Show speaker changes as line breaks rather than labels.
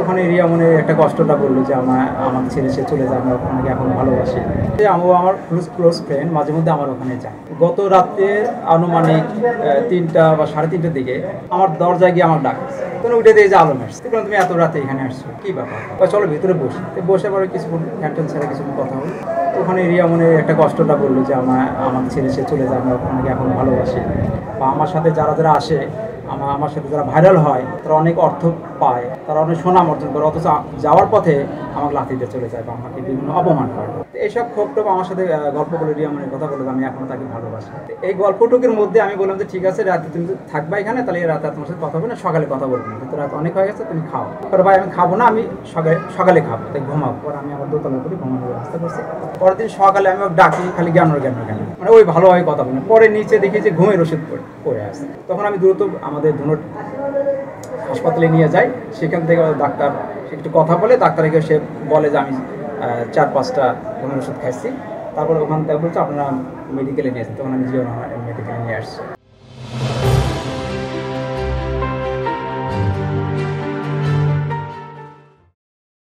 ওখানে রিয়া মনে একটা কষ্টটা বললো যে আমাকে ছেড়ে সে চলে যায়, আমরা ওখানে এখন ভালোবাসি। আমার ক্লোজ ফ্রেন্ড মাঝে মধ্যে আমার ওখানে যায়। গত রাতে আনুমানিক 3টা বা 3:30টার দিকে আমার দরজায় গিয়ে আমার ডাক তুমি উঠে দিয়ে যে আলম আসছে, তুমি এত রাতে এখানে আসছো, কি ব্যাপার? চলো ভিতরে বসে বসে পরে কিছু ক্যান্টেন ছাড়া কিছু কথা হলো। ওখানে রিয়া মনে একটা কষ্টটা বললো যে আমাকে ছেড়ে সে চলে যায়, আমরা ওখানে এখন ভালোবাসি। বা আমার সাথে যারা যারা আসে, আমার সাথে যারা ভাইরাল হয় তারা অনেক অর্থ পায়, তারা অনেক সুনাম অর্জন করে, অথচ যাওয়ার পথে আমাকে লাথি দিয়ে চলে যায় বা আমাকে বিভিন্ন অপমান করে। এইসব ক্ষোভটোপ আমার সাথে গল্প করে রিয়া মনে কথা বলে আমি এখনো তাকে ভালোবাসি। এই গল্পটুকুর মধ্যে আমি বললাম যে ঠিক আছে, রাতে তুমি থাকবা এখানে, তাহলে রাতে তোমার সাথে কথা বলবে না, সকালে কথা বলবো না, কিন্তু রাত অনেক হয়ে গেছে, তুমি খাও। পরে ভাই আমি খাবো না, আমি সকালে খাবো, তাই ঘুমাবো। পরে আমি আমার দোতলা করে ঘুমানোর ব্যবস্থা করছি। পরের দিন সকালে আমি ডাকি, খালি জ্ঞান মানে ওই ভালোভাবে কথা বলে। পরে নিচে দেখি যে ঘুমের ওষুধ পড়ে আসছে। তখন আমি দ্রুত আমাদের ধুনট হাসপাতালে নিয়ে যাই। সেখান থেকে ডাক্তার একটু কথা বলে, ডাক্তারকে সে বলে যে আমি 4-5টা ঘুমের ওষুধ খাইছি। তারপরে ওখান থেকে বলছে আপনারা মেডিকেলে নিয়ে আসেন। তখন আমি মেডিকেলে নিয়ে আসছি।